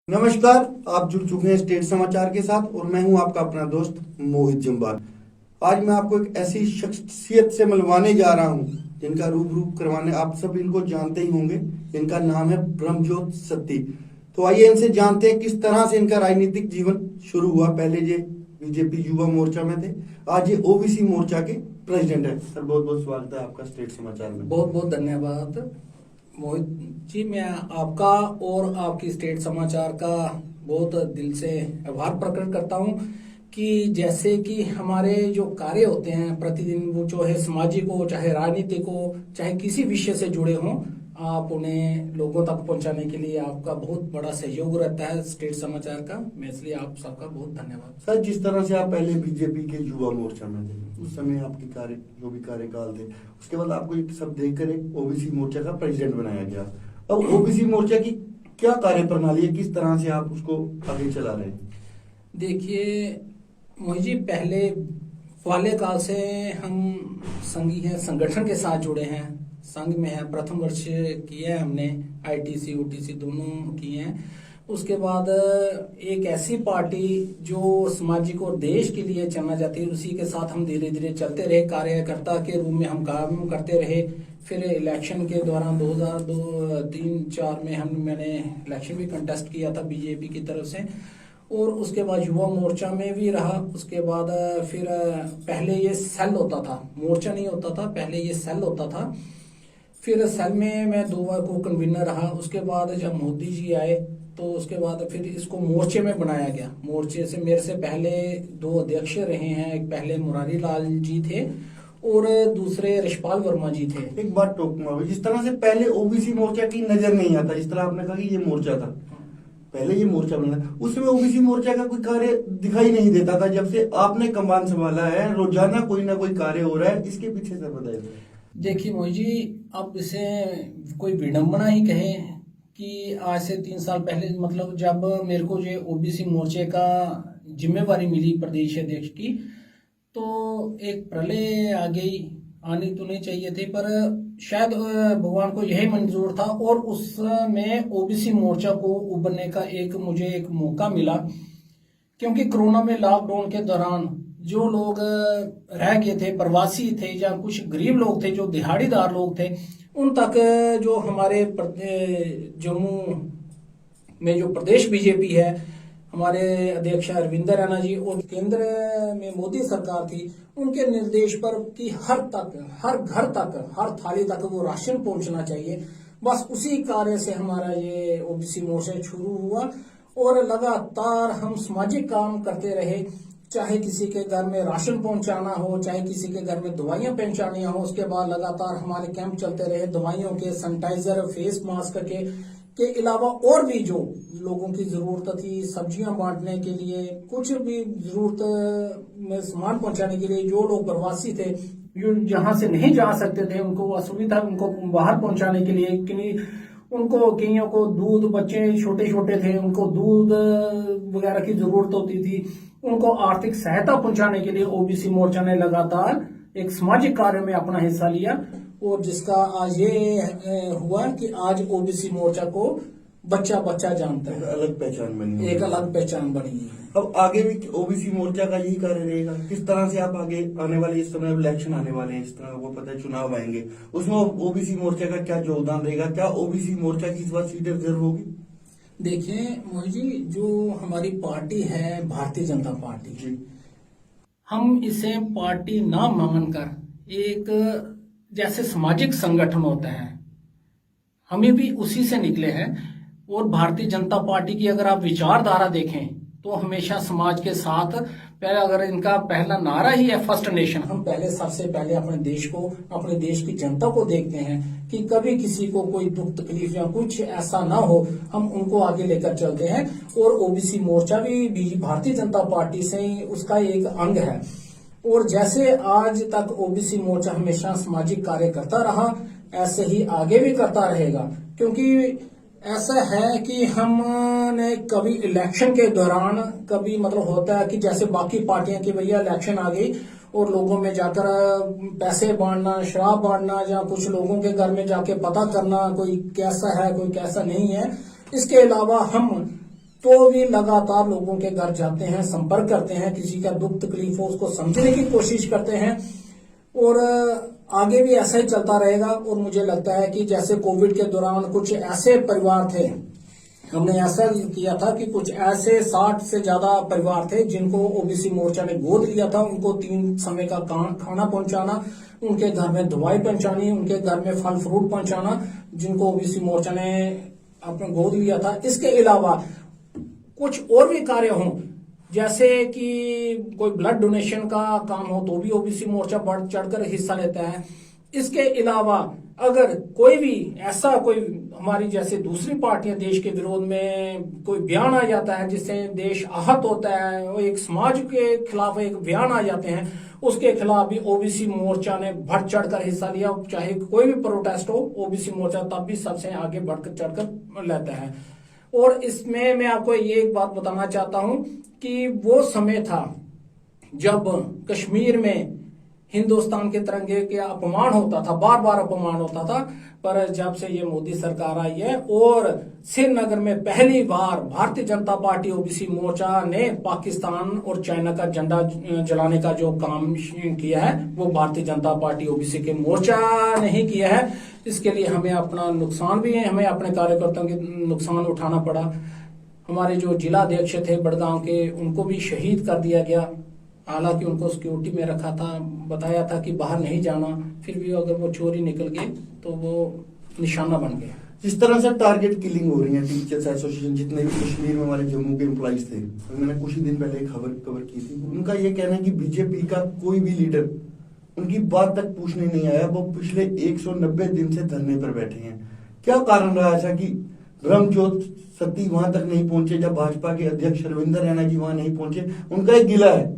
नमस्कार। आप जुड़ चुके हैं स्टेट समाचार के साथ और मैं हूं आपका अपना दोस्त मोहित जम्बाल। आज मैं आपको एक ऐसी शख्सियत से मिलवाने जा रहा हूं जिनका रूबरू करवाने आप सब इनको जानते ही होंगे। इनका नाम है ब्रह्मज्योत सत्ती। तो आइए इनसे जानते हैं किस तरह से इनका राजनीतिक जीवन शुरू हुआ। पहले ये बीजेपी युवा मोर्चा में थे, आज ये ओबीसी मोर्चा के प्रेसिडेंट है। सर बहुत बहुत स्वागत है आपका स्टेट समाचार में। बहुत बहुत धन्यवाद मोहित जी। मैं आपका और आपकी स्टेट समाचार का बहुत दिल से आभार प्रकट करता हूं कि जैसे कि हमारे जो कार्य होते हैं प्रतिदिन, वो जो है सामाजिक हो, चाहे राजनीतिक हो, चाहे किसी विषय से जुड़े हों, आप उन्हें लोगों तक पहुंचाने के लिए आपका बहुत बड़ा सहयोग रहता है स्टेट समाचार का। मैं इसलिए आप सबका बहुत धन्यवाद। सर जिस तरह से आप पहले बीजेपी के युवा मोर्चा में थे, उस समय आपकी कार्य जो भी कार्यकाल थे, उसके बाद आपको एक सब देखकर एक ओबीसी मोर्चा का प्रेसिडेंट बनाया गया। अब ओबीसी मोर्चा की क्या कार्य प्रणाली है, किस तरह से आप उसको आगे चला रहे हैं? देखिए मोहित जी, पहले वाले काल से हम संघीय संगठन के साथ जुड़े हैं, संघ में है। प्रथम वर्ष किया है हमने, आईटीसी ओटीसी दोनों किए हैं। उसके बाद एक ऐसी पार्टी जो सामाजिक और देश के लिए चलना चाहती है, उसी के साथ हम धीरे धीरे चलते रहे। कार्यकर्ता के रूप में हम काम करते रहे। फिर इलेक्शन के दौरान 2002-3-4 में मैंने इलेक्शन भी कंटेस्ट किया था बीजेपी की तरफ से, और उसके बाद युवा मोर्चा में भी रहा। उसके बाद फिर पहले ये सेल होता था, मोर्चा नहीं होता था, पहले ये सेल होता था। फिर सेल में मैं 2 बार को कन्वीनर रहा। उसके बाद जब मोदी जी आए तो उसके बाद फिर इसको मोर्चे में बनाया गया। मोर्चे से मेरे से पहले 2 अध्यक्ष रहे हैं। एक पहले मुरारी लाल जी थे और दूसरे रिशपाल वर्मा जी थे। एक बात टोकूंगा, जिस तरह से पहले ओबीसी मोर्चा की नजर नहीं आता, जिस तरह आपने कहा कि ये मोर्चा था, पहले ये मोर्चा बना, उसमें ओबीसी मोर्चा का कोई कार्य दिखाई नहीं देता था। जब से आपने कमान संभाला है, रोजाना कोई ना कोई कार्य हो रहा है, इसके पीछे सर बताइए। देखिए मोहित जी, अब इसे कोई विडंबना ही कहे कि आज से 3 साल पहले, मतलब जब मेरे को ये ओबीसी मोर्चे का जिम्मेवारी मिली प्रदेश अध्यक्ष की, तो एक प्रलय आ गई। आनी तो नहीं चाहिए थी, पर शायद भगवान को यही मंजूर था। और उसमें ओबीसी मोर्चा को उभरने का मुझे एक मौका मिला, क्योंकि कोरोना में लॉकडाउन के दौरान जो लोग रह गए थे, प्रवासी थे, या कुछ गरीब लोग थे, जो दिहाड़ीदार लोग थे, उन तक जो हमारे जम्मू में जो प्रदेश बीजेपी है, हमारे अध्यक्ष अरविंद रैना जी, और केंद्र में मोदी सरकार थी, उनके निर्देश पर कि हर घर तक, हर थाली तक वो राशन पहुंचना चाहिए। बस उसी कार्य से हमारा ये ओबीसी मोर्चा शुरू हुआ और लगातार हम सामाजिक काम करते रहे। चाहे किसी के घर में राशन पहुंचाना हो, चाहे किसी के घर में दवाइयां पहुंचानी हो। उसके बाद लगातार हमारे कैंप चलते रहे, दवाइयों के, सैनिटाइजर, फेस मास्क के अलावा और भी जो लोगों की जरूरत थी, सब्जियां बांटने के लिए, कुछ भी जरूरत में सामान पहुंचाने के लिए, जो लोग प्रवासी थे, जो जहां से नहीं जा सकते थे, उनको असुविधा, उनको बाहर पहुंचाने के लिए, उनको कईयों को दूध, बच्चे छोटे छोटे थे, उनको दूध वगैरह की जरूरत होती थी, उनको आर्थिक सहायता पहुंचाने के लिए ओबीसी मोर्चा ने लगातार एक सामाजिक कार्य में अपना हिस्सा लिया। और जिसका आज ये हुआ कि आज ओबीसी मोर्चा को बच्चा बच्चा जानता है, अलग पहचान बनी, एक अलग पहचान बनी है। अब आगे भी ओबीसी मोर्चा का यही कार्य रहेगा? किस तरह से आप आगे आने वाले, इस समय इलेक्शन आने वाले हैं, इस तरह को पता है चुनाव आएंगे, उसमें ओबीसी मोर्चा का क्या योगदान रहेगा? क्या ओबीसी मोर्चा की इस बार सीटें रिजर्व होगी? देखिए मोहित जी, जो हमारी पार्टी है भारतीय जनता पार्टी जी, हम इसे पार्टी ना मानकर एक जैसे सामाजिक संगठन होते हैं, हमें भी उसी से निकले हैं। और भारतीय जनता पार्टी की अगर आप विचारधारा देखें तो हमेशा समाज के साथ, पहले अगर इनका पहला नारा ही है फर्स्ट नेशन, हम पहले सबसे पहले अपने देश को, अपने देश की जनता को देखते हैं कि कभी किसी को कोई दुख तकलीफ या कुछ ऐसा ना हो, हम उनको आगे लेकर चलते हैं। और ओबीसी मोर्चा भी भारतीय जनता पार्टी से उसका एक अंग है। और जैसे आज तक ओबीसी मोर्चा हमेशा सामाजिक कार्य करता रहा, ऐसे ही आगे भी करता रहेगा। क्योंकि ऐसा है कि हमने कभी इलेक्शन के दौरान, कभी मतलब होता है कि जैसे बाकी पार्टियां की भैया इलेक्शन आ गई और लोगों में जाकर पैसे बांटना, शराब बांटना, या कुछ लोगों के घर में जाके पता करना कोई कैसा है कोई कैसा नहीं है। इसके अलावा हम तो भी लगातार लोगों के घर जाते हैं, संपर्क करते हैं, किसी का दुख तकलीफ हो उसको समझने की कोशिश करते हैं और आगे भी ऐसा ही चलता रहेगा। और मुझे लगता है कि जैसे कोविड के दौरान कुछ ऐसे परिवार थे, हमने ऐसा किया था कि कुछ ऐसे 60 से ज्यादा परिवार थे जिनको ओबीसी मोर्चा ने गोद लिया था, उनको 3 समय का खाना पहुंचाना, उनके घर में दवाई पहुंचानी, उनके घर में फल फ्रूट पहुंचाना, जिनको ओबीसी मोर्चा ने अपने गोद लिया था। इसके अलावा कुछ और भी कार्य हों, जैसे कि कोई ब्लड डोनेशन का काम हो तो भी ओबीसी मोर्चा बढ़ चढ़कर हिस्सा लेता है। इसके अलावा अगर कोई भी ऐसा कोई हमारी जैसे दूसरी पार्टियां देश के विरोध में कोई बयान आ जाता है जिससे देश आहत होता है, वो एक समाज के खिलाफ एक बयान आ जाते हैं, उसके खिलाफ भी ओबीसी मोर्चा ने बढ़ चढ़कर हिस्सा लिया। चाहे कोई भी प्रोटेस्ट हो, ओबीसी मोर्चा तब भी सबसे आगे बढ़कर चढ़कर लेता है। और इसमें मैं आपको ये एक बात बताना चाहता हूं कि वो समय था जब कश्मीर में हिंदुस्तान के तिरंगे के अपमान होता था, बार बार अपमान होता था, पर जब से ये मोदी सरकार आई है और श्रीनगर में पहली बार भारतीय जनता पार्टी ओबीसी मोर्चा ने पाकिस्तान और चाइना का झंडा जलाने का जो काम किया है वो भारतीय जनता पार्टी ओबीसी के मोर्चा ने ही किया है। इसके लिए हमें अपना नुकसान भी है, हमें अपने कार्यकर्ताओं के नुकसान उठाना पड़ा। हमारे जो जिला अध्यक्ष थे बड़गांव के, उनको भी शहीद कर दिया गया, हालांकि उनको सिक्योरिटी में रखा था, बताया था कि बाहर नहीं जाना, फिर भी अगर वो चोरी निकल गए तो वो निशाना बन गया। जिस तरह से टारगेट किलिंग हो रही है टीचर्स एसोसिएशन, जितने भी कश्मीर में हमारे जम्मू के एम्प्लॉइज थे, मैंने कुछ ही दिन पहले एक खबर कवर की थी, उनका ये कहना है कि बीजेपी का कोई भी लीडर उनकी बात तक पूछने नहीं आया, वो पिछले 190 दिन से धरने पर बैठे हैं। क्या कारण रहा ऐसा कि ब्रह्मज्योत सती वहां तक नहीं पहुंचे, जब भाजपा के अध्यक्ष रविंद्र रैना जी वहां नहीं पहुंचे? उनका एक गिला है।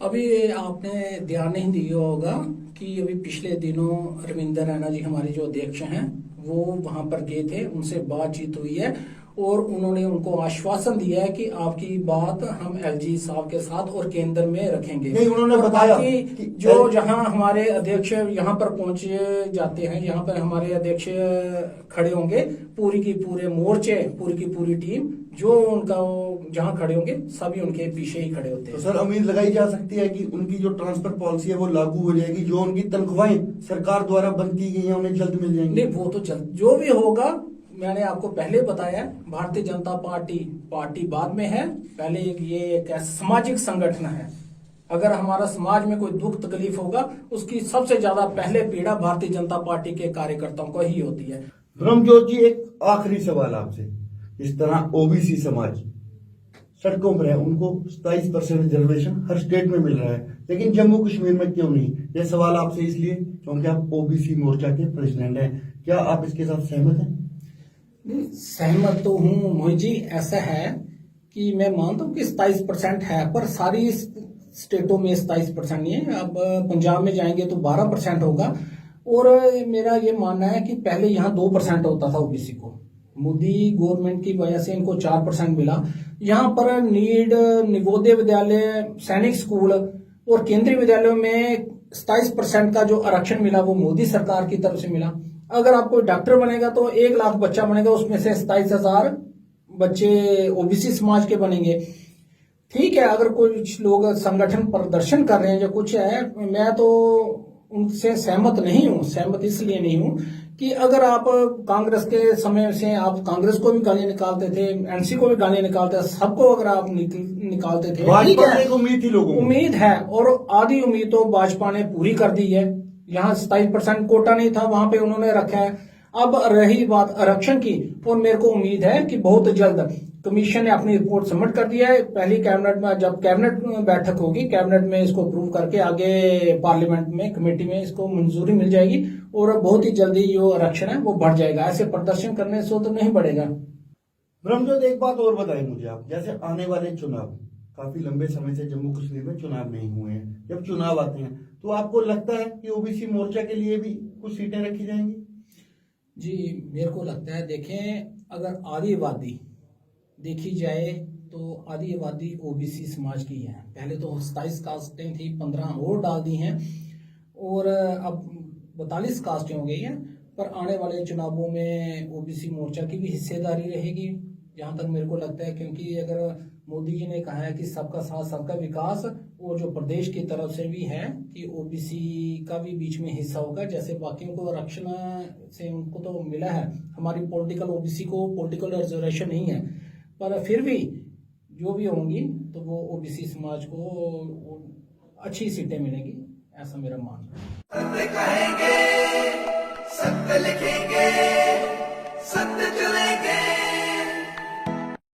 अभी आपने ध्यान नहीं दिया होगा कि अभी पिछले दिनों रविंद्र रैना जी हमारे जो अध्यक्ष हैं वो वहां पर गए थे, उनसे बातचीत हुई है और उन्होंने उनको आश्वासन दिया है कि आपकी बात हम एलजी साहब के साथ और केंद्र में रखेंगे। नहीं, उन्होंने बताया कि जो जहां हमारे अध्यक्ष यहाँ पर पहुंचे जाते हैं, यहाँ पर हमारे अध्यक्ष खड़े होंगे, पूरी की पूरे मोर्चे, पूरी की पूरी टीम जो उनका जहां खड़े होंगे सभी उनके पीछे ही खड़े होते हैं। तो सर उम्मीद लगाई जा सकती है कि उनकी जो ट्रांसफर पॉलिसी है वो लागू हो जाएगी, जो उनकी तनख्वाहें सरकार द्वारा बंद की गई हैं उन्हें जल्द मिल जाएंगी? नहीं, वो तो जल्द जो भी होगा, मैंने आपको पहले बताया भारतीय जनता पार्टी बाद में है, पहले ये एक सामाजिक संगठन है। अगर हमारा समाज में कोई दुख तकलीफ होगा उसकी सबसे ज्यादा पहले पीड़ा भारतीय जनता पार्टी के कार्यकर्ताओं को ही होती है। ब्रह्मज्योत जी, एक आखिरी सवाल आपसे, जिस तरह ओबीसी समाज सड़कों पर है, उनको 27% रिजर्वेशन हर स्टेट में मिल रहा है, लेकिन जम्मू कश्मीर में क्यों नहीं? यह सवाल आपसे इसलिए क्योंकि आप ओबीसी मोर्चा के प्रेसिडेंट हैं। क्या आप इसके साथ सहमत हैं? सहमत तो हूँ मोहित जी। ऐसा है कि मैं मानता हूँ कि 27% है, पर सारी स्टेटों में 27% नहीं है। अब पंजाब में जाएंगे तो 12% होगा। और मेरा ये मानना है कि पहले यहाँ 2% होता था ओबीसी को, मोदी गवर्नमेंट की वजह से इनको 4% मिला। यहाँ पर नीड, नवोदय विद्यालय, सैनिक स्कूल और केंद्रीय विद्यालयों में 27% का जो आरक्षण मिला वो मोदी सरकार की तरफ से मिला। अगर आप कोई डॉक्टर बनेगा तो 1 लाख बच्चा बनेगा, उसमें से 27,000 बच्चे ओबीसी समाज के बनेंगे। ठीक है, अगर कुछ लोग संगठन प्रदर्शन कर रहे हैं जो कुछ है, मैं तो उनसे सहमत नहीं हूं। सहमत इसलिए नहीं हूं कि अगर आप कांग्रेस के समय से आप कांग्रेस को भी गालियां निकालते थे, एनसी को भी गालियां निकालते थे, सबको अगर आप निकालते थे, भाजपा को एक उम्मीद थी, लोगों को उम्मीद है और आधी उम्मीद तो भाजपा ने पूरी कर दी है। यहाँ 27% कोटा नहीं था, वहां पे उन्होंने रखा है। अब रही बात आरक्षण की, और मेरे को उम्मीद है कि बहुत जल्द कमीशन ने अपनी रिपोर्ट सबमिट कर दिया है। पहली कैबिनेट में, जब कैबिनेट बैठक होगी, कैबिनेट में इसको अप्रूव करके आगे पार्लियामेंट में कमेटी में इसको मंजूरी मिल जाएगी और बहुत ही जल्दी जो आरक्षण है वो बढ़ जाएगा। ऐसे प्रदर्शन करने से तो नहीं बढ़ेगा। ब्रह्मज्योत, एक बात और बताएं मुझे आप, जैसे आने वाले चुनाव, काफी लंबे समय से जम्मू कश्मीर में चुनाव नहीं हुए हैं, जब चुनाव आते हैं तो आपको लगता है कि ओबीसी मोर्चा के लिए भी कुछ सीटें रखी जाएंगी? जी, मेरे को लगता है, देखें, अगर आधी आबादी देखी जाए तो आधी आबादी ओबीसी समाज की है। पहले तो 27 कास्टें थी, 15 और डाल दी हैं और अब 42 कास्टें हो गई हैं। पर आने वाले चुनावों में ओबीसी मोर्चा की भी हिस्सेदारी रहेगी जहां तक मेरे को लगता है, क्योंकि अगर मोदी जी ने कहा है कि सबका साथ सबका विकास, वो जो प्रदेश की तरफ से भी है कि ओबीसी का भी बीच में हिस्सा होगा। जैसे बाकियों को आरक्षण से उनको तो मिला है, हमारी पॉलिटिकल ओबीसी को पॉलिटिकल रिजर्वेशन नहीं है, पर फिर भी जो भी होंगी तो वो ओबीसी समाज को अच्छी सीटें मिलेंगी, ऐसा मेरा मानना है। कहेंगे सत्य लिखेंगे।